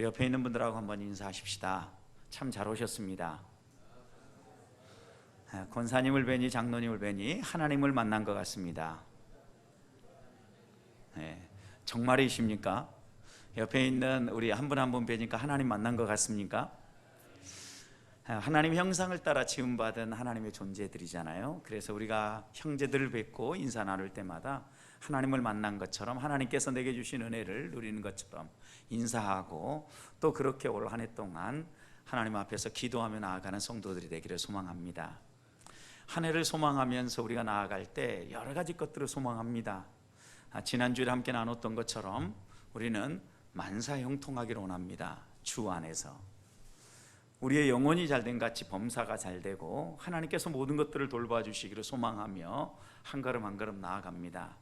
우리 옆에 있는 분들하고 한번 인사하십시다. 참 잘 오셨습니다. 권사님을 뵈니 장로님을 뵈니 하나님을 만난 것 같습니다. 정말이십니까? 옆에 있는 우리 한 분 한 분 뵈니까 하나님 만난 것 같습니까? 하나님 형상을 따라 지음받은 하나님의 존재들이잖아요. 그래서 우리가 형제들을 뵙고 인사 나눌 때마다 하나님을 만난 것처럼 하나님께서 내게 주신 은혜를 누리는 것처럼 인사하고, 또 그렇게 올 한 해 동안 하나님 앞에서 기도하며 나아가는 성도들이 되기를 소망합니다. 한 해를 소망하면서 우리가 나아갈 때 여러 가지 것들을 소망합니다. 지난주에 함께 나눴던 것처럼 우리는 만사형통하기를 원합니다. 주 안에서 우리의 영혼이 잘된 같이 범사가 잘되고 하나님께서 모든 것들을 돌봐주시기를 소망하며 한 걸음 한 걸음 나아갑니다.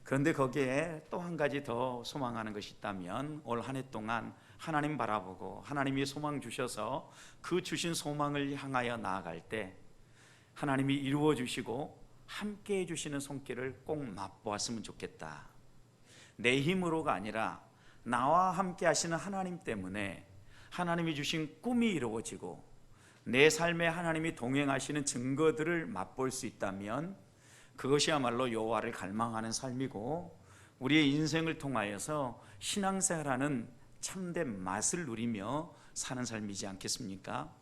그런데 거기에 또 한 가지 더 소망하는 것이 있다면, 올 한 해 동안 하나님 바라보고 하나님이 소망 주셔서 그 주신 소망을 향하여 나아갈 때 하나님이 이루어 주시고 함께 해주시는 손길을 꼭 맛보았으면 좋겠다. 내 힘으로가 아니라 나와 함께 하시는 하나님 때문에 하나님이 주신 꿈이 이루어지고 내 삶에 하나님이 동행하시는 증거들을 맛볼 수 있다면 그것이야말로 여호와를 갈망하는 삶이고, 우리의 인생을 통하여서 신앙생활하는 참된 맛을 누리며 사는 삶이지 않겠습니까?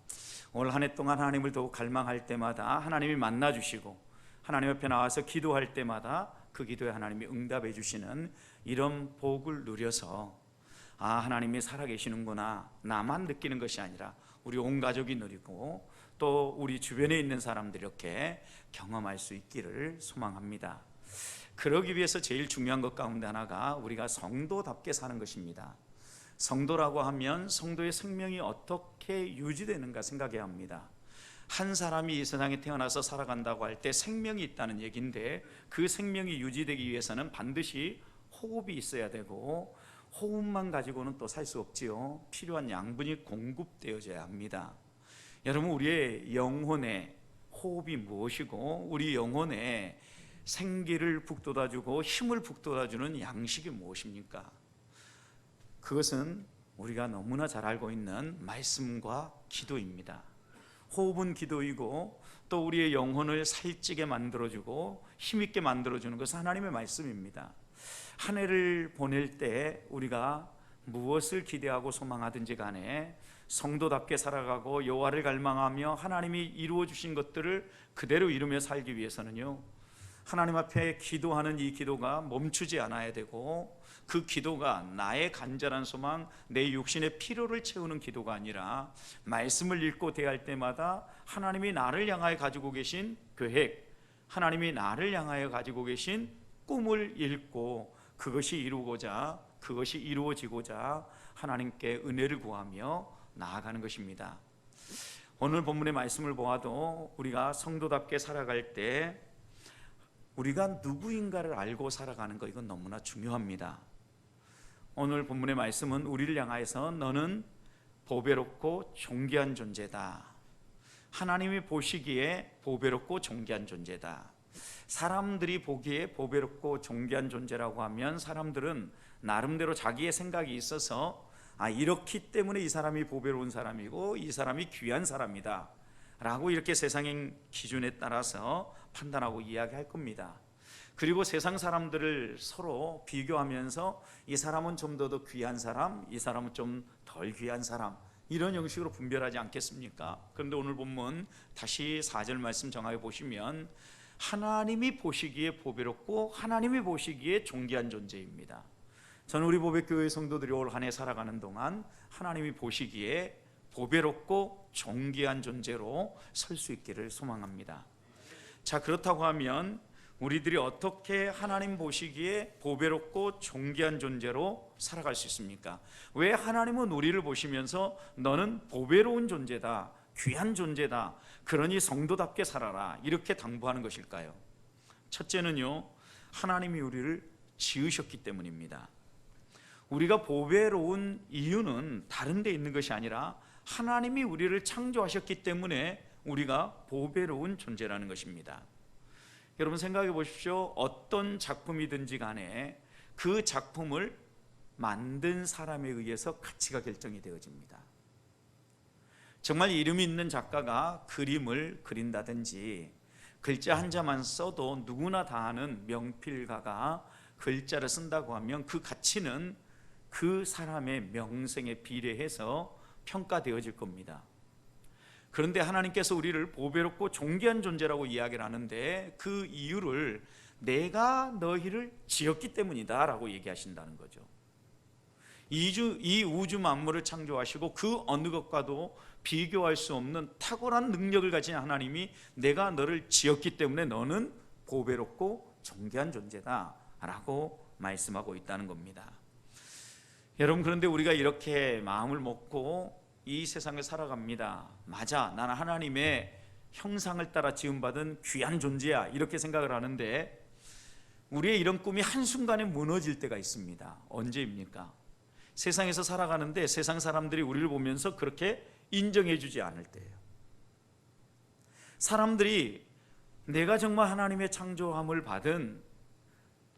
올 한 해 동안 하나님을 더욱 갈망할 때마다 하나님이 만나주시고 하나님 앞에 나와서 기도할 때마다 그 기도에 하나님이 응답해 주시는 이런 복을 누려서 하나님이 살아계시는구나, 나만 느끼는 것이 아니라 우리 온 가족이 누리고 또 우리 주변에 있는 사람들이 이렇게 경험할 수 있기를 소망합니다. 그러기 위해서 제일 중요한 것 가운데 하나가 우리가 성도답게 사는 것입니다. 성도라고 하면 성도의 생명이 어떻게 유지되는가 생각해야 합니다. 한 사람이 이 세상에 태어나서 살아간다고 할 때 생명이 있다는 얘기인데, 그 생명이 유지되기 위해서는 반드시 호흡이 있어야 되고, 호흡만 가지고는 또 살 수 없지요. 필요한 양분이 공급되어져야 합니다. 여러분, 우리의 영혼의 호흡이 무엇이고 우리 영혼의 생기를 북돋아주고 힘을 북돋아주는 양식이 무엇입니까? 그것은 우리가 너무나 잘 알고 있는 말씀과 기도입니다. 호흡은 기도이고 또 우리의 영혼을 살찌게 만들어주고 힘있게 만들어주는 것은 하나님의 말씀입니다. 한 해를 보낼 때 우리가 무엇을 기대하고 소망하든지 간에 성도답게 살아가고 여호와를 갈망하며 하나님이 이루어 주신 것들을 그대로 이루며 살기 위해서는요, 하나님 앞에 기도하는 이 기도가 멈추지 않아야 되고, 그 기도가 나의 간절한 소망, 내 육신의 필요를 채우는 기도가 아니라 말씀을 읽고 대할 때마다 하나님이 나를 향하여 가지고 계신 계획, 하나님이 나를 향하여 가지고 계신 꿈을 읽고 그것이 이루고자, 그것이 이루어지고자 하나님께 은혜를 구하며 나아가는 것입니다. 오늘 본문의 말씀을 보아도 우리가 성도답게 살아갈 때 우리가 누구인가를 알고 살아가는 것, 이건 너무나 중요합니다. 오늘 본문의 말씀은 우리를 향하여서 너는 보배롭고 존귀한 존재다. 하나님이 보시기에 보배롭고 존귀한 존재다. 사람들이 보기에 보배롭고 존귀한 존재라고 하면 사람들은 나름대로 자기의 생각이 있어서 이렇기 때문에 이 사람이 보배로운 사람이고 이 사람이 귀한 사람이다 라고 이렇게 세상의 기준에 따라서 판단하고 이야기할 겁니다. 그리고 세상 사람들을 서로 비교하면서 이 사람은 좀 더 귀한 사람, 이 사람은 좀 덜 귀한 사람, 이런 형식으로 분별하지 않겠습니까? 그런데 오늘 본문 다시 4절 말씀 정하여 보시면 하나님이 보시기에 보배롭고 하나님이 보시기에 존귀한 존재입니다. 저는 우리 보배교회 성도들이 올 한 해 살아가는 동안 하나님이 보시기에 보배롭고 존귀한 존재로 설 수 있기를 소망합니다. 자, 그렇다고 하면 우리들이 어떻게 하나님 보시기에 보배롭고 존귀한 존재로 살아갈 수 있습니까? 왜 하나님은 우리를 보시면서 너는 보배로운 존재다, 귀한 존재다, 그러니 성도답게 살아라, 이렇게 당부하는 것일까요? 첫째는요, 하나님이 우리를 지으셨기 때문입니다. 우리가 보배로운 이유는 다른 데 있는 것이 아니라 하나님이 우리를 창조하셨기 때문에 우리가 보배로운 존재라는 것입니다. 여러분 생각해 보십시오. 어떤 작품이든지 간에 그 작품을 만든 사람에 의해서 가치가 결정이 되어집니다. 정말 이름이 있는 작가가 그림을 그린다든지 글자 한자만 써도 누구나 다 아는 명필가가 글자를 쓴다고 하면 그 가치는 그 사람의 명성에 비례해서 평가되어질 겁니다. 그런데 하나님께서 우리를 보배롭고 존귀한 존재라고 이야기를 하는데 그 이유를 내가 너희를 지었기 때문이다 라고 얘기하신다는 거죠. 이 우주 만물을 창조하시고 그 어느 것과도 비교할 수 없는 탁월한 능력을 가진 하나님이 내가 너를 지었기 때문에 너는 보배롭고 존귀한 존재다 라고 말씀하고 있다는 겁니다. 여러분, 그런데 우리가 이렇게 마음을 먹고 이 세상을 살아갑니다. 맞아, 나는 하나님의 형상을 따라 지음받은 귀한 존재야, 이렇게 생각을 하는데 우리의 이런 꿈이 한순간에 무너질 때가 있습니다. 언제입니까? 세상에서 살아가는데 세상 사람들이 우리를 보면서 그렇게 인정해 주지 않을 때예요. 사람들이 내가 정말 하나님의 창조함을 받은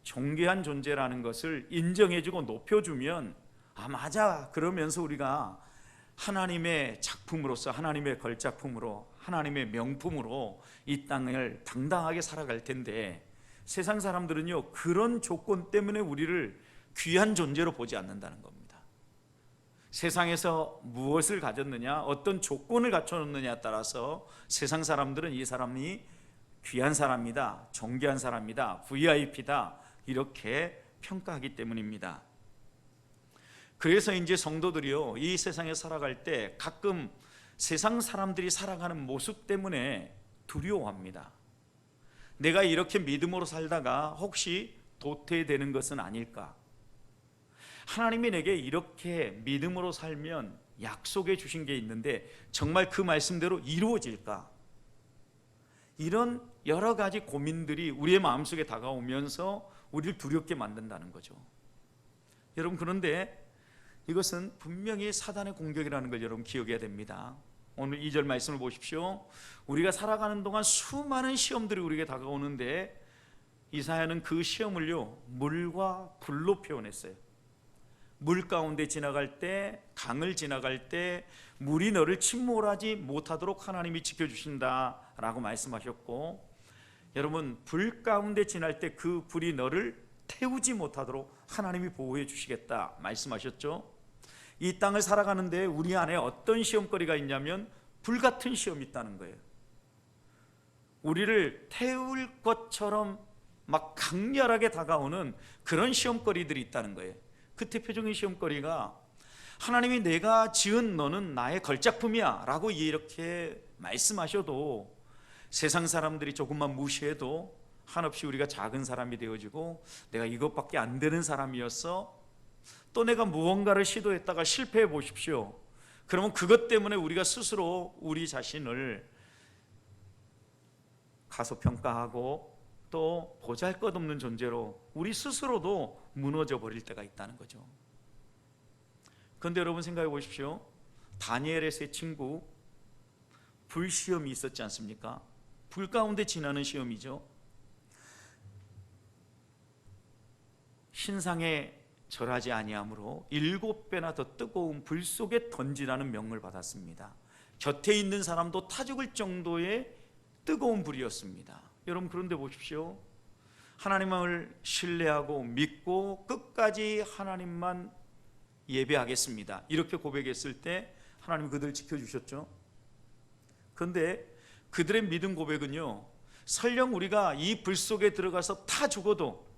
존귀한 존재라는 것을 인정해 주고 높여주면 아, 맞아, 그러면서 우리가 하나님의 작품으로서, 하나님의 걸작품으로, 하나님의 명품으로 이 땅을 당당하게 살아갈 텐데 세상 사람들은요, 그런 조건 때문에 우리를 귀한 존재로 보지 않는다는 겁니다. 세상에서 무엇을 가졌느냐, 어떤 조건을 갖춰놓느냐에 따라서 세상 사람들은 이 사람이 귀한 사람이다, 존귀한 사람이다, VIP다 이렇게 평가하기 때문입니다. 그래서 이제 성도들이요, 이 세상에 살아갈 때 가끔 세상 사람들이 살아가는 모습 때문에 두려워합니다. 내가 이렇게 믿음으로 살다가 혹시 도태되는 것은 아닐까? 하나님이 내게 이렇게 믿음으로 살면 약속해 주신 게 있는데 정말 그 말씀대로 이루어질까? 이런 여러 가지 고민들이 우리의 마음속에 다가오면서 우리를 두렵게 만든다는 거죠. 여러분, 그런데 이것은 분명히 사단의 공격이라는 걸 여러분 기억해야 됩니다. 오늘 2절 말씀을 보십시오. 우리가 살아가는 동안 수많은 시험들이 우리에게 다가오는데 이사야는 그 시험을요, 물과 불로 표현했어요. 물 가운데 지나갈 때, 강을 지나갈 때 물이 너를 침몰하지 못하도록 하나님이 지켜주신다라고 말씀하셨고, 여러분, 불 가운데 지날 때 그 불이 너를 태우지 못하도록 하나님이 보호해 주시겠다 말씀하셨죠. 이 땅을 살아가는데 우리 안에 어떤 시험거리가 있냐면 불같은 시험이 있다는 거예요. 우리를 태울 것처럼 막 강렬하게 다가오는 그런 시험거리들이 있다는 거예요. 그 대표적인 시험거리가 하나님이 내가 지은 너는 나의 걸작품이야 라고 이렇게 말씀하셔도 세상 사람들이 조금만 무시해도 한없이 우리가 작은 사람이 되어지고 내가 이것밖에 안 되는 사람이었어, 또 내가 무언가를 시도했다가 실패해 보십시오. 그러면 그것 때문에 우리가 스스로 우리 자신을 가소평가하고 또 보잘것없는 존재로 우리 스스로도 무너져 버릴 때가 있다는 거죠. 그런데 여러분 생각해 보십시오. 다니엘의 세 친구 불시험이 있었지 않습니까? 불 가운데 지나는 시험이죠. 신상에 절하지 아니하므로 7배나 더 뜨거운 불 속에 던지라는 명을 받았습니다. 곁에 있는 사람도 타 죽을 정도의 뜨거운 불이었습니다. 여러분, 그런데 보십시오. 하나님을 신뢰하고 믿고 끝까지 하나님만 예배하겠습니다, 이렇게 고백했을 때 하나님 그들을 지켜주셨죠. 그런데 그들의 믿음 고백은요, 설령 우리가 이 불 속에 들어가서 타 죽어도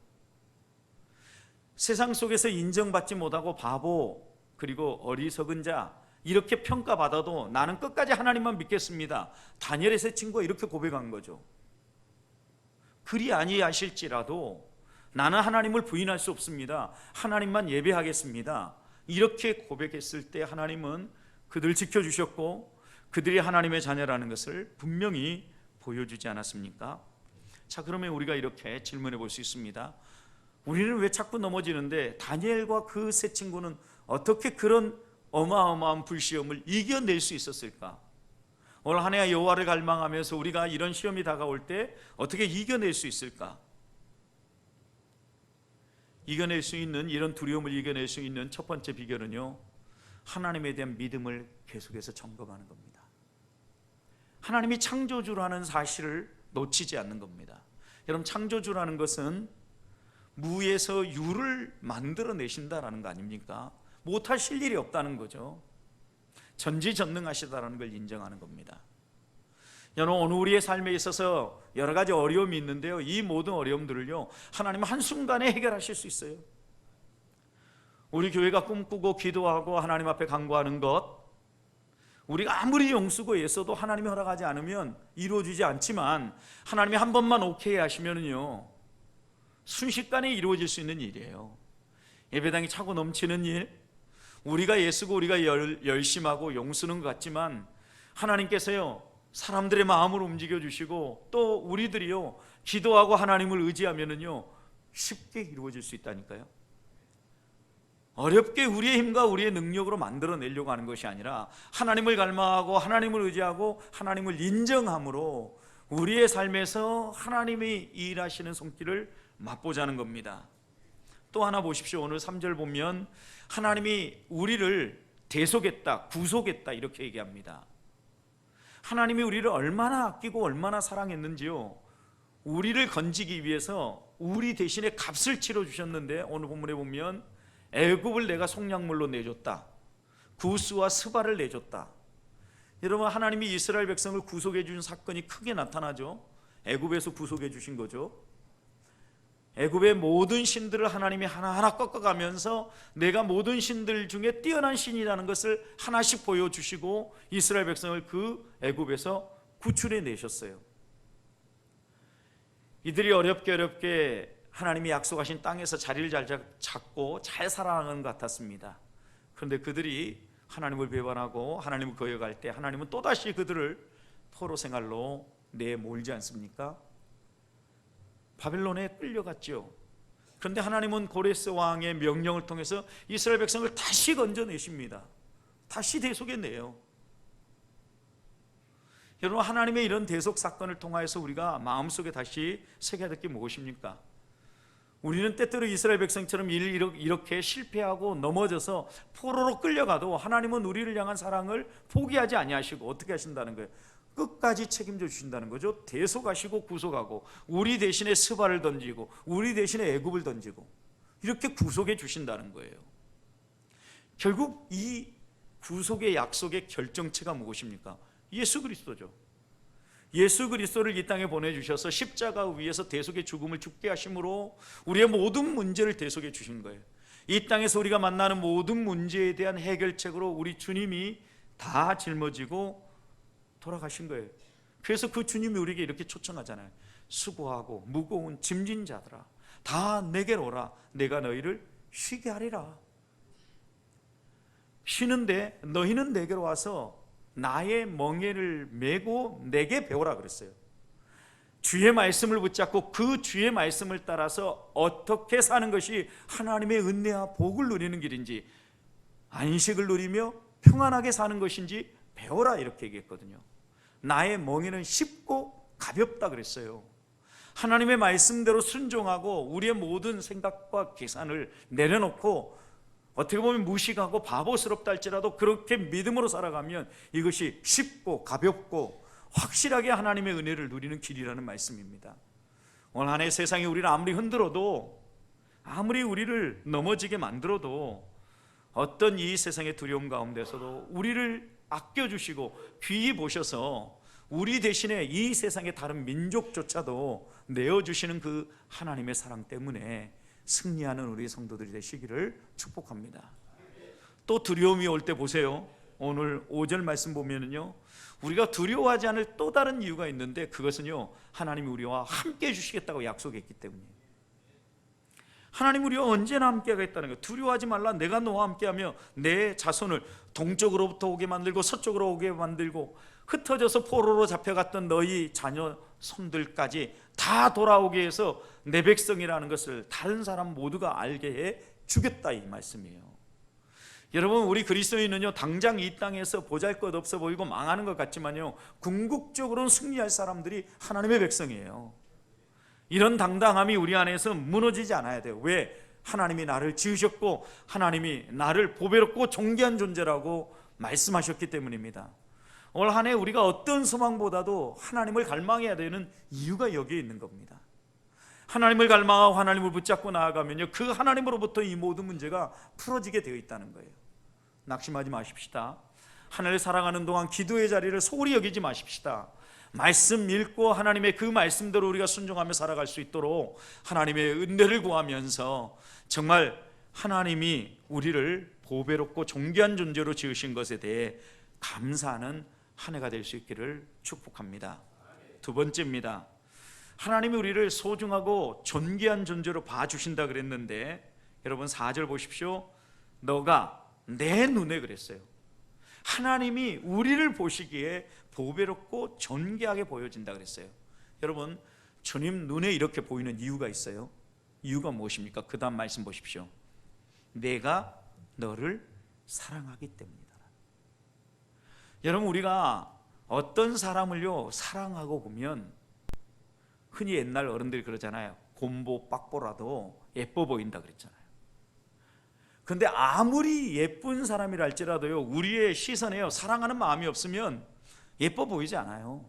세상 속에서 인정받지 못하고 바보 그리고 어리석은 자 이렇게 평가받아도 나는 끝까지 하나님만 믿겠습니다, 다니엘의 세 친구가 이렇게 고백한 거죠. 그리 아니하실지라도 나는 하나님을 부인할 수 없습니다, 하나님만 예배하겠습니다, 이렇게 고백했을 때 하나님은 그들을 지켜주셨고 그들이 하나님의 자녀라는 것을 분명히 보여주지 않았습니까? 자, 그러면 우리가 이렇게 질문해 볼 수 있습니다. 우리는 왜 자꾸 넘어지는데 다니엘과 그 세 친구는 어떻게 그런 어마어마한 불시험을 이겨낼 수 있었을까? 오늘 한 해가 여호와를 갈망하면서 우리가 이런 시험이 다가올 때 어떻게 이겨낼 수 있을까? 이겨낼 수 있는, 이런 두려움을 이겨낼 수 있는 첫 번째 비결은요, 하나님에 대한 믿음을 계속해서 점검하는 겁니다. 하나님이 창조주라는 사실을 놓치지 않는 겁니다. 여러분, 창조주라는 것은 무에서 유를 만들어내신다라는 거 아닙니까? 못하실 일이 없다는 거죠. 전지전능하시다라는 걸 인정하는 겁니다. 여러분, 오늘 우리의 삶에 있어서 여러 가지 어려움이 있는데요, 이 모든 어려움들을요, 하나님은 한순간에 해결하실 수 있어요. 우리 교회가 꿈꾸고 기도하고 하나님 앞에 간구하는 것, 우리가 아무리 용수고 애써도 하나님이 허락하지 않으면 이루어지지 않지만, 하나님이 한 번만 오케이 하시면은요, 순식간에 이루어질 수 있는 일이에요. 예배당이 차고 넘치는 일, 우리가 애쓰고 우리가 열심하고 용쓰는 것 같지만 하나님께서요, 사람들의 마음을 움직여 주시고 또 우리들이요, 기도하고 하나님을 의지하면은요, 쉽게 이루어질 수 있다니까요. 어렵게 우리의 힘과 우리의 능력으로 만들어내려고 하는 것이 아니라 하나님을 갈망하고 하나님을 의지하고 하나님을 인정함으로 우리의 삶에서 하나님이 일하시는 손길을 맛보자는 겁니다. 또 하나 보십시오. 오늘 3절 보면 하나님이 우리를 대속했다, 구속했다 이렇게 얘기합니다. 하나님이 우리를 얼마나 아끼고 얼마나 사랑했는지요, 우리를 건지기 위해서 우리 대신에 값을 치러주셨는데, 오늘 본문에 보면 애굽을 내가 속량물로 내줬다, 구스와 스바를 내줬다. 여러분, 하나님이 이스라엘 백성을 구속해 준 사건이 크게 나타나죠. 애굽에서 구속해 주신 거죠. 애굽의 모든 신들을 하나님이 하나하나 꺾어가면서 내가 모든 신들 중에 뛰어난 신이라는 것을 하나씩 보여주시고 이스라엘 백성을 그 애굽에서 구출해 내셨어요. 이들이 어렵게 하나님이 약속하신 땅에서 자리를 잘 잡고 잘 살아가는 것 같았습니다. 그런데 그들이 하나님을 배반하고 하나님을 거역할 때 하나님은 또다시 그들을 포로 생활로 내몰지 않습니까? 바벨론에 끌려갔죠. 그런데 하나님은 고레스 왕의 명령을 통해서 이스라엘 백성을 다시 건져내십니다. 다시 대속해내요. 여러분, 하나님의 이런 대속 사건을 통하여서 우리가 마음속에 다시 새겨야 될 게 무엇입니까? 우리는 때때로 이스라엘 백성처럼 이렇게 실패하고 넘어져서 포로로 끌려가도 하나님은 우리를 향한 사랑을 포기하지 아니하시고 어떻게 하신다는 거예요? 끝까지 책임져 주신다는 거죠. 대속하시고 구속하고 우리 대신에 스바를 던지고 우리 대신에 애굽을 던지고 이렇게 구속해 주신다는 거예요. 결국 이 구속의 약속의 결정체가 무엇입니까? 예수 그리스도죠. 예수 그리스도를 이 땅에 보내주셔서 십자가 위에서 대속의 죽음을 죽게 하심으로 우리의 모든 문제를 대속해 주신 거예요. 이 땅에서 우리가 만나는 모든 문제에 대한 해결책으로 우리 주님이 다 짊어지고 돌아가신 거예요. 그래서 그 주님이 우리에게 이렇게 초청하잖아요. 수고하고 무거운 짐진 자들아 다 내게로 오라, 내가 너희를 쉬게 하리라. 쉬는데 너희는 내게로 와서 나의 멍에를 메고 내게 배우라 그랬어요. 주의 말씀을 붙잡고 그 주의 말씀을 따라서 어떻게 사는 것이 하나님의 은혜와 복을 누리는 길인지, 안식을 누리며 평안하게 사는 것인지 배워라 이렇게 얘기했거든요. 나의 멍에는 쉽고 가볍다 그랬어요. 하나님의 말씀대로 순종하고 우리의 모든 생각과 계산을 내려놓고 어떻게 보면 무식하고 바보스럽다 할지라도 그렇게 믿음으로 살아가면 이것이 쉽고 가볍고 확실하게 하나님의 은혜를 누리는 길이라는 말씀입니다. 오늘 한 해 세상이 우리를 아무리 흔들어도, 아무리 우리를 넘어지게 만들어도, 어떤 이 세상의 두려움 가운데서도 우리를 아껴주시고 귀히 보셔서 우리 대신에 이 세상의 다른 민족조차도 내어주시는 그 하나님의 사랑 때문에 승리하는 우리 성도들이 되시기를 축복합니다. 또 두려움이 올 때 보세요. 오늘 5절 말씀 보면은요, 우리가 두려워하지 않을 또 다른 이유가 있는데 그것은요, 하나님이 우리와 함께 해주시겠다고 약속했기 때문이에요. 하나님 우리와 언제나 함께 하겠다는 거예요. 두려워하지 말라, 내가 너와 함께하며 내 자손을 동쪽으로부터 오게 만들고 서쪽으로 오게 만들고 흩어져서 포로로 잡혀갔던 너희 자녀 손들까지 다 돌아오게 해서 내 백성이라는 것을 다른 사람 모두가 알게 해 주겠다 이 말씀이에요. 여러분, 우리 그리스도인은요, 당장 이 땅에서 보잘것없어 보이고 망하는 것 같지만요, 궁극적으로는 승리할 사람들이 하나님의 백성이에요. 이런 당당함이 우리 안에서 무너지지 않아야 돼요. 왜? 하나님이 나를 지으셨고 하나님이 나를 보배롭고 존귀한 존재라고 말씀하셨기 때문입니다. 올 한 해 우리가 어떤 소망보다도 하나님을 갈망해야 되는 이유가 여기에 있는 겁니다. 하나님을 갈망하고 하나님을 붙잡고 나아가면요, 그 하나님으로부터 이 모든 문제가 풀어지게 되어 있다는 거예요. 낙심하지 마십시다. 하나님을 사랑하는 동안 기도의 자리를 소홀히 여기지 마십시다. 말씀 읽고 하나님의 그 말씀대로 우리가 순종하며 살아갈 수 있도록 하나님의 은혜를 구하면서 정말 하나님이 우리를 보배롭고 존귀한 존재로 지으신 것에 대해 감사하는 한 해가 될 수 있기를 축복합니다. 두 번째입니다. 하나님이 우리를 소중하고 존귀한 존재로 봐주신다 그랬는데, 여러분 4절 보십시오. 너가 내 눈에, 그랬어요. 하나님이 우리를 보시기에 보배롭고 존귀하게 보여진다 그랬어요. 여러분, 주님 눈에 이렇게 보이는 이유가 있어요. 이유가 무엇입니까? 그 다음 말씀 보십시오. 내가 너를 사랑하기 때문이다. 여러분, 우리가 어떤 사람을요 사랑하고 보면, 흔히 옛날 어른들이 그러잖아요. 곰보 빡보라도 예뻐 보인다 그랬잖아요. 근데 아무리 예쁜 사람이라 할지라도요, 우리의 시선에요 사랑하는 마음이 없으면 예뻐 보이지 않아요.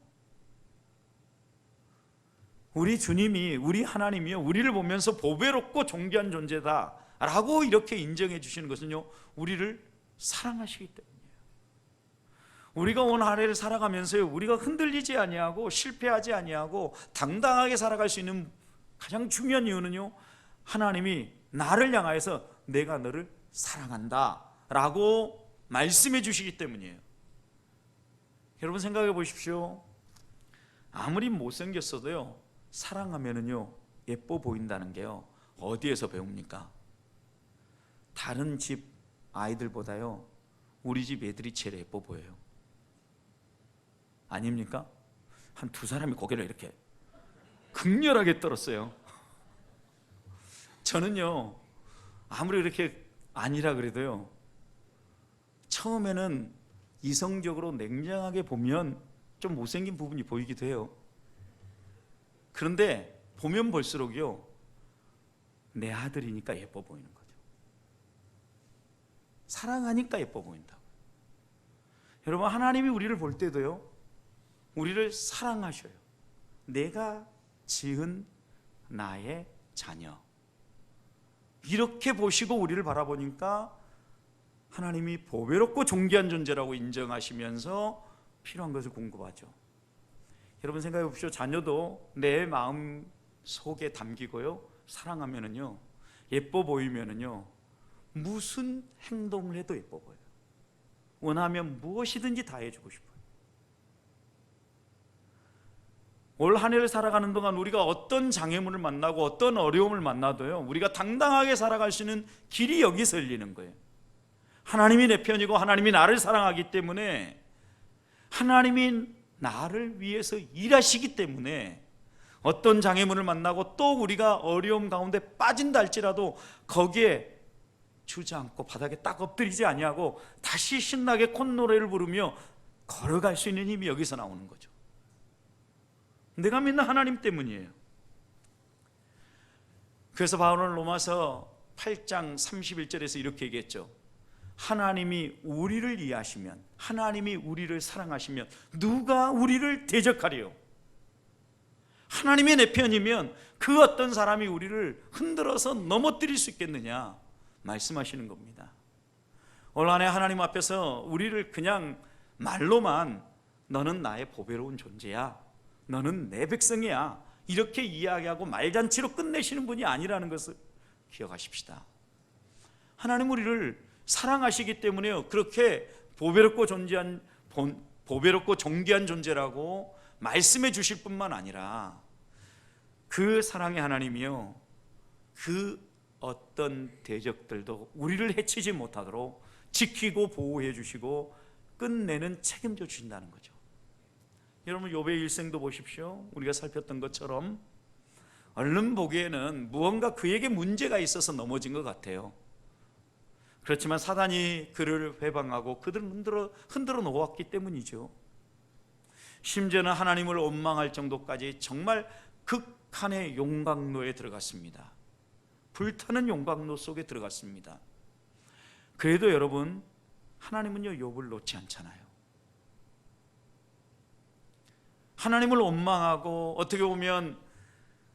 우리 주님이, 우리 하나님이요 우리를 보면서 보배롭고 존귀한 존재다 라고 이렇게 인정해 주시는 것은요, 우리를 사랑하시기 때문이에요. 우리가 오늘 한 해를 살아가면서요, 우리가 흔들리지 아니하고 실패하지 아니하고 당당하게 살아갈 수 있는 가장 중요한 이유는요, 하나님이 나를 향하여서 내가 너를 사랑한다 라고 말씀해 주시기 때문이에요. 여러분 생각해 보십시오. 아무리 못생겼어도요, 사랑하면은요 예뻐 보인다는 게요 어디에서 배웁니까? 다른 집 아이들보다요 우리 집 애들이 제일 예뻐 보여요. 아닙니까? 한 두 사람이 고개를 이렇게 극렬하게 떨었어요. 저는요 아무리 이렇게 아니라 그래도요, 처음에는 이성적으로 냉정하게 보면 좀 못생긴 부분이 보이기도 해요. 그런데 보면 볼수록요, 내 아들이니까 예뻐 보이는 거죠. 사랑하니까 예뻐 보인다고. 여러분, 하나님이 우리를 볼 때도요 우리를 사랑하셔요. 내가 지은 나의 자녀, 이렇게 보시고 우리를 바라보니까 하나님이 보배롭고 존귀한 존재라고 인정하시면서 필요한 것을 공급하죠. 여러분 생각해 보십시오. 자녀도 내 마음 속에 담기고요, 사랑하면은요, 예뻐 보이면은요, 무슨 행동을 해도 예뻐 보여요. 원하면 무엇이든지 다 해주고 싶어요. 올 한 해를 살아가는 동안 우리가 어떤 장애물을 만나고 어떤 어려움을 만나도요, 우리가 당당하게 살아갈 수 있는 길이 여기서 열리는 거예요. 하나님이 내 편이고 하나님이 나를 사랑하기 때문에, 하나님이 나를 위해서 일하시기 때문에, 어떤 장애물을 만나고 또 우리가 어려움 가운데 빠진다 할지라도 거기에 주저앉고 바닥에 딱 엎드리지 아니하고 다시 신나게 콧노래를 부르며 걸어갈 수 있는 힘이 여기서 나오는 거죠. 내가 믿는 하나님 때문이에요. 그래서 바울은 로마서 8장 31절에서 이렇게 얘기했죠. 하나님이 우리를 이해하시면, 하나님이 우리를 사랑하시면 누가 우리를 대적하리요? 하나님이 내 편이면 그 어떤 사람이 우리를 흔들어서 넘어뜨릴 수 있겠느냐 말씀하시는 겁니다. 올 한 해 하나님 앞에서 우리를 그냥 말로만 너는 나의 보배로운 존재야, 너는 내 백성이야, 이렇게 이야기하고 말잔치로 끝내시는 분이 아니라는 것을 기억하십시다. 하나님 우리를 사랑하시기 때문에요, 그렇게 보배롭고 존귀한 존재라고 말씀해 주실 뿐만 아니라, 그 사랑의 하나님이요 그 어떤 대적들도 우리를 해치지 못하도록 지키고 보호해 주시고 끝내는 책임져 주신다는 거죠. 여러분, 욥의 일생도 보십시오. 우리가 살폈던 것처럼 얼른 보기에는 무언가 그에게 문제가 있어서 넘어진 것 같아요. 그렇지만 사단이 그를 회방하고 그들을 흔들어 놓았기 때문이죠. 심지어는 하나님을 원망할 정도까지 정말 극한의 용광로에 들어갔습니다. 불타는 용광로 속에 들어갔습니다. 그래도 여러분, 하나님은요 욥을 놓지 않잖아요. 하나님을 원망하고 어떻게 보면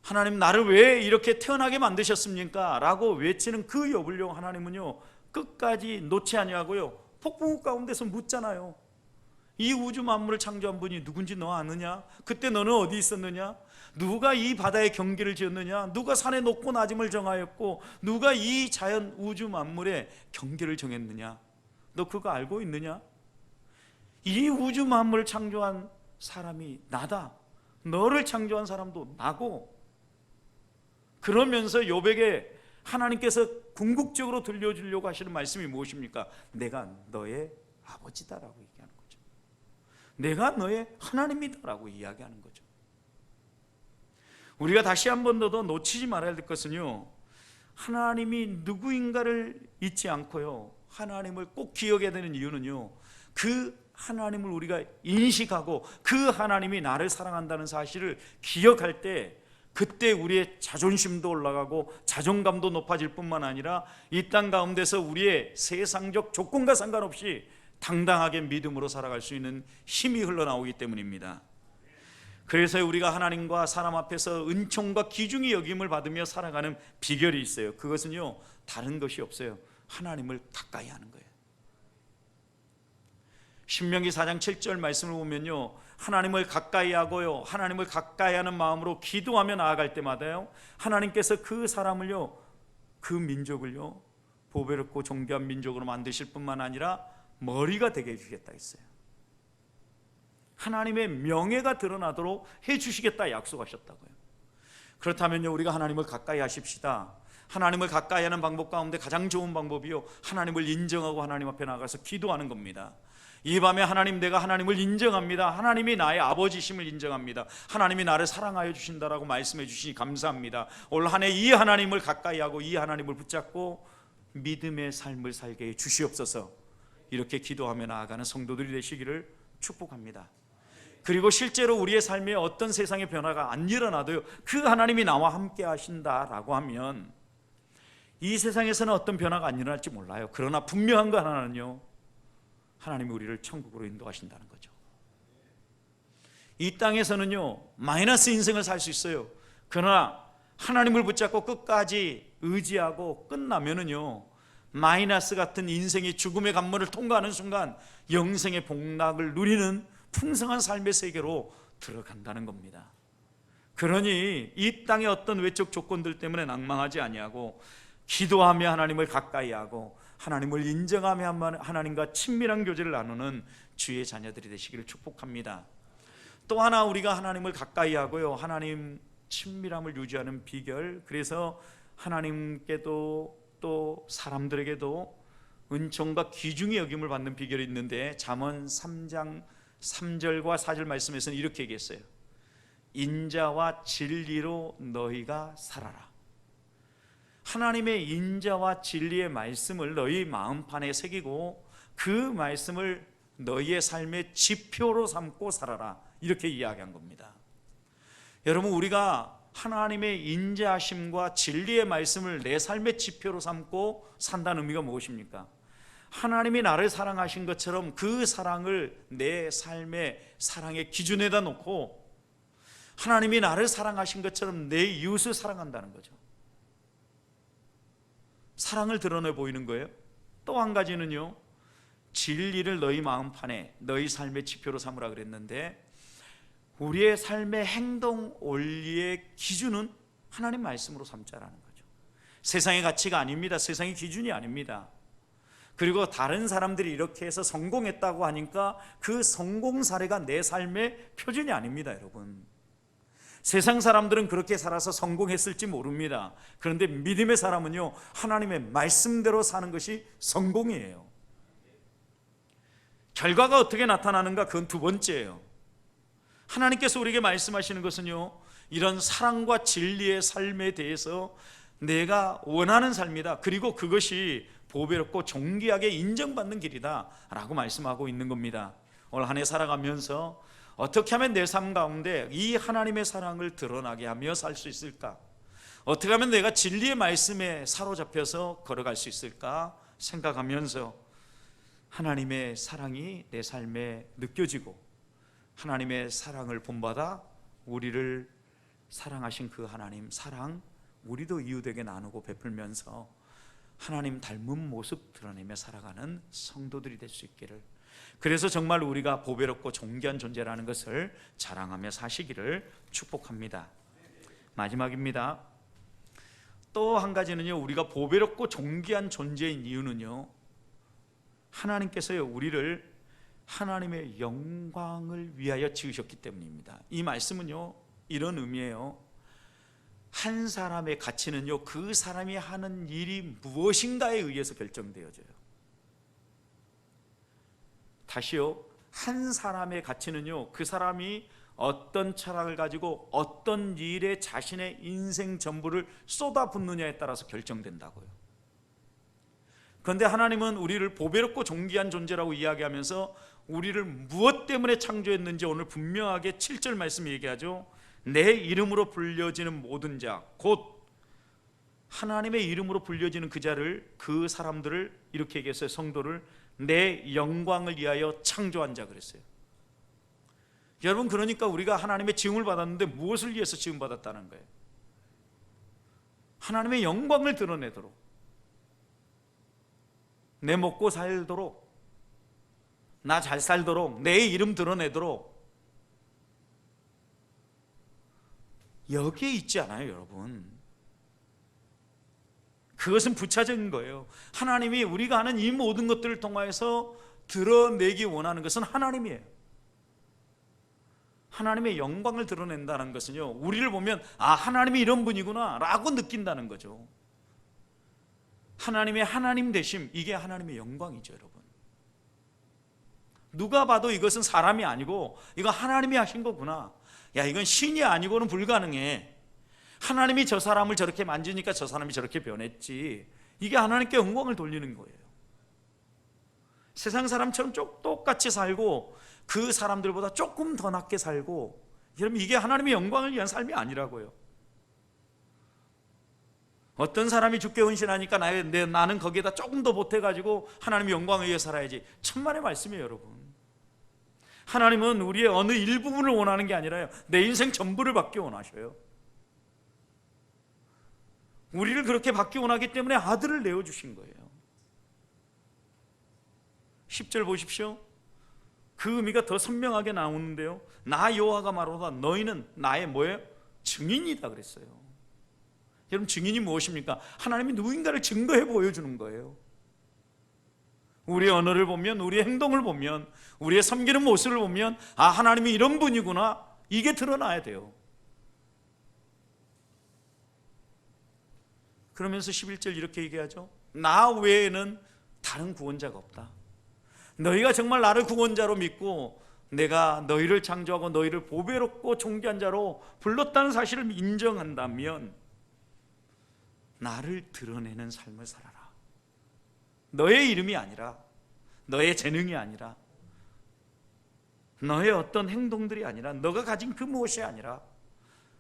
하나님 나를 왜 이렇게 태어나게 만드셨습니까? 라고 외치는 그 욥을요 하나님은요 끝까지 놓지 아니하고요 폭풍우 가운데서 묻잖아요. 이 우주 만물을 창조한 분이 누군지 너 아느냐? 그때 너는 어디 있었느냐? 누가 이 바다의 경계를 지었느냐? 누가 산의 높고 낮음을 정하였고 누가 이 자연 우주 만물의 경계를 정했느냐? 너 그거 알고 있느냐? 이 우주 만물을 창조한 사람이 나다. 너를 창조한 사람도 나고. 그러면서 욥에게 하나님께서 궁극적으로 들려주려고 하시는 말씀이 무엇입니까? 내가 너의 아버지다라고 얘기하는 거죠. 내가 너의 하나님이다라고 이야기하는 거죠. 우리가 다시 한 번 더 놓치지 말아야 될 것은요, 하나님이 누구인가를 잊지 않고요 하나님을 꼭 기억해야 되는 이유는요, 그 하나님을 우리가 인식하고 그 하나님이 나를 사랑한다는 사실을 기억할 때, 그때 우리의 자존심도 올라가고 자존감도 높아질 뿐만 아니라 이 땅 가운데서 우리의 세상적 조건과 상관없이 당당하게 믿음으로 살아갈 수 있는 힘이 흘러나오기 때문입니다. 그래서 우리가 하나님과 사람 앞에서 은총과 귀중히 여김을 받으며 살아가는 비결이 있어요. 그것은요 다른 것이 없어요. 하나님을 가까이 하는 거예요. 신명기 4장 7절 말씀을 보면요, 하나님을 가까이 하고요 하나님을 가까이 하는 마음으로 기도하며 나아갈 때마다요 하나님께서 그 사람을요, 그 민족을요 보배롭고 존귀한 민족으로 만드실 뿐만 아니라 머리가 되게 해주겠다 했어요. 하나님의 명예가 드러나도록 해주시겠다 약속하셨다고요. 그렇다면요 우리가 하나님을 가까이 하십시다. 하나님을 가까이 하는 방법 가운데 가장 좋은 방법이요, 하나님을 인정하고 하나님 앞에 나가서 기도하는 겁니다. 이 밤에 하나님, 내가 하나님을 인정합니다. 하나님이 나의 아버지심을 인정합니다. 하나님이 나를 사랑하여 주신다라고 말씀해 주시니 감사합니다. 올 한 해 이 하나님을 가까이 하고 이 하나님을 붙잡고 믿음의 삶을 살게 해 주시옵소서. 이렇게 기도하며 나아가는 성도들이 되시기를 축복합니다. 그리고 실제로 우리의 삶에 어떤 세상의 변화가 안 일어나도요 그 하나님이 나와 함께 하신다라고 하면 이 세상에서는 어떤 변화가 안 일어날지 몰라요. 그러나 분명한 거 하나는요, 하나님이 우리를 천국으로 인도하신다는 거죠. 이 땅에서는요 마이너스 인생을 살 수 있어요. 그러나 하나님을 붙잡고 끝까지 의지하고 끝나면은요 마이너스 같은 인생이 죽음의 관문을 통과하는 순간 영생의 복락을 누리는 풍성한 삶의 세계로 들어간다는 겁니다. 그러니 이 땅의 어떤 외적 조건들 때문에 낭망하지 아니하고 기도하며 하나님을 가까이 하고 하나님을 인정하며 하나님과 친밀한 교제를 나누는 주의 자녀들이 되시기를 축복합니다. 또 하나 우리가 하나님을 가까이 하고요 하나님 친밀함을 유지하는 비결, 그래서 하나님께도 또 사람들에게도 은총과 귀중히 여김을 받는 비결이 있는데, 잠언 3장 3절과 4절 말씀에서는 이렇게 얘기했어요. 인자와 진리로 너희가 살아라. 하나님의 인자와 진리의 말씀을 너희 마음판에 새기고 그 말씀을 너희의 삶의 지표로 삼고 살아라, 이렇게 이야기한 겁니다. 여러분, 우리가 하나님의 인자하심과 진리의 말씀을 내 삶의 지표로 삼고 산다는 의미가 무엇입니까? 하나님이 나를 사랑하신 것처럼 그 사랑을 내 삶의 사랑의 기준에다 놓고 하나님이 나를 사랑하신 것처럼 내 이웃을 사랑한다는 거죠. 사랑을 드러내 보이는 거예요. 또 한 가지는요, 진리를 너희 마음판에 너희 삶의 지표로 삼으라 그랬는데, 우리의 삶의 행동 원리의 기준은 하나님 말씀으로 삼자라는 거죠. 세상의 가치가 아닙니다. 세상의 기준이 아닙니다. 그리고 다른 사람들이 이렇게 해서 성공했다고 하니까 그 성공 사례가 내 삶의 표준이 아닙니다. 여러분, 세상 사람들은 그렇게 살아서 성공했을지 모릅니다. 그런데 믿음의 사람은요 하나님의 말씀대로 사는 것이 성공이에요. 결과가 어떻게 나타나는가, 그건 두 번째예요. 하나님께서 우리에게 말씀하시는 것은요, 이런 사랑과 진리의 삶에 대해서 내가 원하는 삶이다, 그리고 그것이 보배롭고 존귀하게 인정받는 길이다 라고 말씀하고 있는 겁니다. 올 한 해 살아가면서 어떻게 하면 내 삶 가운데 이 하나님의 사랑을 드러나게 하며 살 수 있을까? 어떻게 하면 내가 진리의 말씀에 사로잡혀서 걸어갈 수 있을까 생각하면서 하나님의 사랑이 내 삶에 느껴지고 하나님의 사랑을 본받아 우리를 사랑하신 그 하나님 사랑 우리도 이웃에게 나누고 베풀면서 하나님 닮은 모습 드러내며 살아가는 성도들이 될 수 있기를, 그래서 정말 우리가 보배롭고 존귀한 존재라는 것을 자랑하며 사시기를 축복합니다. 마지막입니다. 또 한 가지는요, 우리가 보배롭고 존귀한 존재인 이유는요, 하나님께서요 우리를 하나님의 영광을 위하여 지으셨기 때문입니다. 이 말씀은요 이런 의미예요. 한 사람의 가치는요 그 사람이 하는 일이 무엇인가에 의해서 결정되어져요. 다시요, 한 사람의 가치는요 그 사람이 어떤 철학을 가지고 어떤 일에 자신의 인생 전부를 쏟아붓느냐에 따라서 결정된다고요. 그런데 하나님은 우리를 보배롭고 존귀한 존재라고 이야기하면서 우리를 무엇 때문에 창조했는지 오늘 분명하게 7절 말씀이 얘기하죠. 내 이름으로 불려지는 모든 자, 곧 하나님의 이름으로 불려지는 그 자를, 그 사람들을 이렇게 얘기했어요. 성도를 내 영광을 위하여 창조한 자 그랬어요. 여러분, 그러니까 우리가 하나님의 지음을 받았는데 무엇을 위해서 지음 받았다는 거예요? 하나님의 영광을 드러내도록, 내 먹고 살도록, 나 잘 살도록, 내 이름 드러내도록, 여기에 있지 않아요, 여러분. 그것은 부차적인 거예요. 하나님이 우리가 하는 이 모든 것들을 통하여서 드러내기 원하는 것은 하나님이에요. 하나님의 영광을 드러낸다는 것은요, 우리를 보면 아, 하나님이 이런 분이구나 라고 느낀다는 거죠. 하나님의 하나님 되심, 이게 하나님의 영광이죠, 여러분. 누가 봐도 이것은 사람이 아니고 이거 하나님이 하신 거구나. 야, 이건 신이 아니고는 불가능해. 하나님이 저 사람을 저렇게 만지니까 저 사람이 저렇게 변했지. 이게 하나님께 영광을 돌리는 거예요. 세상 사람처럼 똑같이 살고 그 사람들보다 조금 더 낫게 살고, 여러분, 이게 하나님의 영광을 위한 삶이 아니라고요. 어떤 사람이 죽게 헌신하니까 나는 거기에다 조금 더 보태가지고 하나님의 영광을 위해 살아야지. 천만의 말씀이에요, 여러분. 하나님은 우리의 어느 일부분을 원하는 게 아니라요, 내 인생 전부를 받기 원하셔요. 우리를 그렇게 받기 원하기 때문에 아들을 내어주신 거예요. 10절 보십시오. 그 의미가 더 선명하게 나오는데요, 나 여호와가 말하노라 너희는 나의 뭐예요? 증인이다 그랬어요. 여러분, 증인이 무엇입니까? 하나님이 누구인가를 증거해 보여주는 거예요. 우리의 언어를 보면, 우리의 행동을 보면, 우리의 섬기는 모습을 보면 아, 하나님이 이런 분이구나, 이게 드러나야 돼요. 그러면서 11절 이렇게 얘기하죠. 나 외에는 다른 구원자가 없다. 너희가 정말 나를 구원자로 믿고 내가 너희를 창조하고 너희를 보배롭고 존귀한 자로 불렀다는 사실을 인정한다면 나를 드러내는 삶을 살아라. 너의 이름이 아니라, 너의 재능이 아니라, 너의 어떤 행동들이 아니라, 너가 가진 그 무엇이 아니라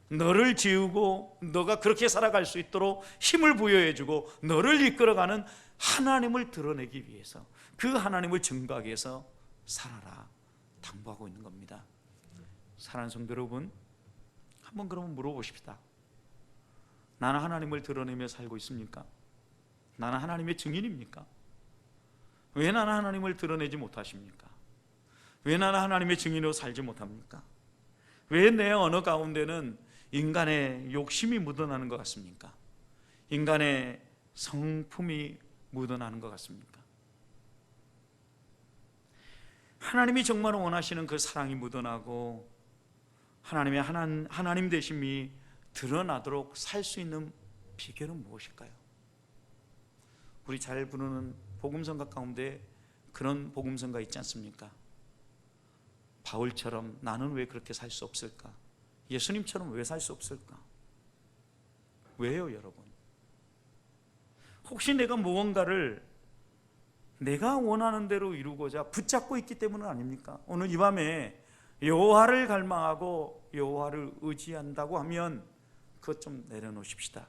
너를 지우고 너가 그렇게 살아갈 수 있도록 힘을 부여해주고 너를 이끌어가는 하나님을 드러내기 위해서, 그 하나님을 증거하기 위해서 살아라 당부하고 있는 겁니다. 사랑하는 성도 여러분, 한번 그러면 물어보십시다. 나는 하나님을 드러내며 살고 있습니까? 나는 하나님의 증인입니까? 왜 나는 하나님을 드러내지 못하십니까? 왜 나는 하나님의 증인으로 살지 못합니까? 왜 내 언어 가운데는 인간의 욕심이 묻어나는 것 같습니까? 인간의 성품이 묻어나는 것 같습니까? 하나님이 정말 원하시는 그 사랑이 묻어나고 하나님의 하나님 되심이 드러나도록 살 수 있는 비결은 무엇일까요? 우리 잘 부르는 복음성가 가운데 그런 복음성가 있지 않습니까? 바울처럼 나는 왜 그렇게 살 수 없을까? 예수님처럼 왜 살 수 없을까? 왜요, 여러분? 혹시 내가 무언가를 내가 원하는 대로 이루고자 붙잡고 있기 때문은 아닙니까? 오늘 이 밤에 여호와를 갈망하고 여호와를 의지한다고 하면 그것 좀 내려놓으십시다.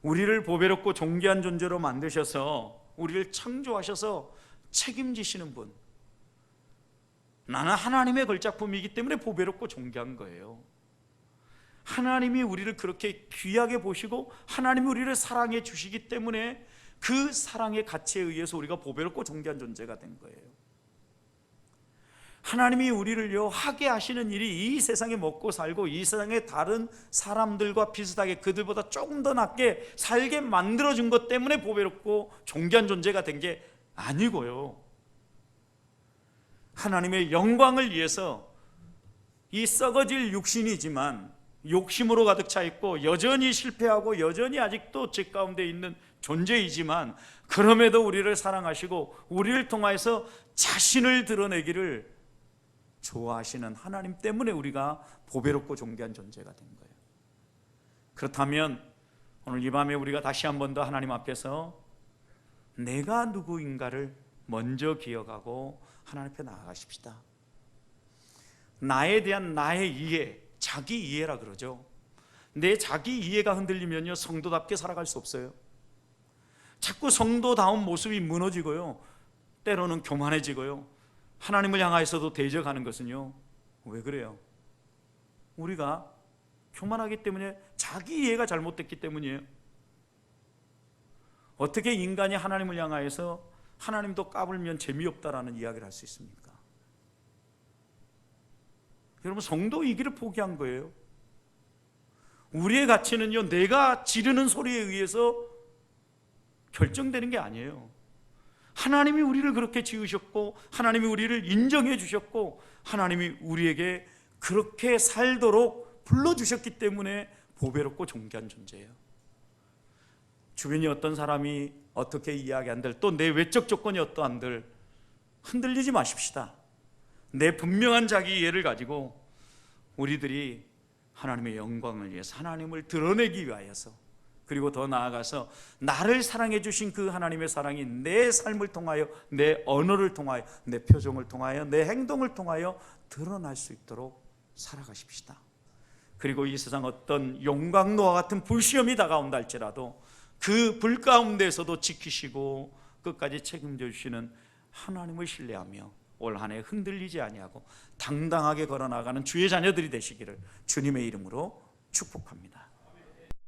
우리를 보배롭고 존귀한 존재로 만드셔서 우리를 창조하셔서 책임지시는 분, 나는 하나님의 걸작품이기 때문에 보배롭고 존귀한 거예요. 하나님이 우리를 그렇게 귀하게 보시고 하나님이 우리를 사랑해 주시기 때문에 그 사랑의 가치에 의해서 우리가 보배롭고 존귀한 존재가 된 거예요. 하나님이 우리를요 하게 하시는 일이 이 세상에 먹고 살고 이 세상의 다른 사람들과 비슷하게 그들보다 조금 더 낫게 살게 만들어준 것 때문에 보배롭고 존귀한 존재가 된 게 아니고요, 하나님의 영광을 위해서 이 썩어질 육신이지만 욕심으로 가득 차 있고 여전히 실패하고 여전히 아직도 죄 가운데 있는 존재이지만 그럼에도 우리를 사랑하시고 우리를 통하여서 자신을 드러내기를 좋아하시는 하나님 때문에 우리가 보배롭고 존귀한 존재가 된 거예요. 그렇다면 오늘 이 밤에 우리가 다시 한 번 더 하나님 앞에서 내가 누구인가를 먼저 기억하고 하나님 앞에 나아가십시다. 나에 대한 나의 이해, 자기 이해라 그러죠. 내 자기 이해가 흔들리면요 성도답게 살아갈 수 없어요. 자꾸 성도다운 모습이 무너지고요, 때로는 교만해지고요, 하나님을 향하여서도 대적하는 것은요, 왜 그래요? 우리가 교만하기 때문에, 자기 이해가 잘못됐기 때문이에요. 어떻게 인간이 하나님을 향하여서 하나님도 까불면 재미없다라는 이야기를 할 수 있습니까? 여러분, 성도이기를 포기한 거예요. 우리의 가치는요 내가 지르는 소리에 의해서 결정되는 게 아니에요. 하나님이 우리를 그렇게 지으셨고 하나님이 우리를 인정해 주셨고 하나님이 우리에게 그렇게 살도록 불러주셨기 때문에 보배롭고 존귀한 존재예요. 주변이 어떤 사람이 어떻게 이야기한들, 또 내 외적 조건이 어떠한들 흔들리지 마십시다. 내 분명한 자기 이해를 가지고 우리들이 하나님의 영광을 위해서, 하나님을 드러내기 위하여서, 그리고 더 나아가서 나를 사랑해 주신 그 하나님의 사랑이 내 삶을 통하여, 내 언어를 통하여, 내 표정을 통하여, 내 행동을 통하여 드러날 수 있도록 살아가십시다. 그리고 이 세상 어떤 용광로와 같은 불시험이 다가온다 할지라도 그 불 가운데서도 지키시고 끝까지 책임져 주시는 하나님을 신뢰하며 올 한 해 흔들리지 아니하고 당당하게 걸어나가는 주의 자녀들이 되시기를 주님의 이름으로 축복합니다.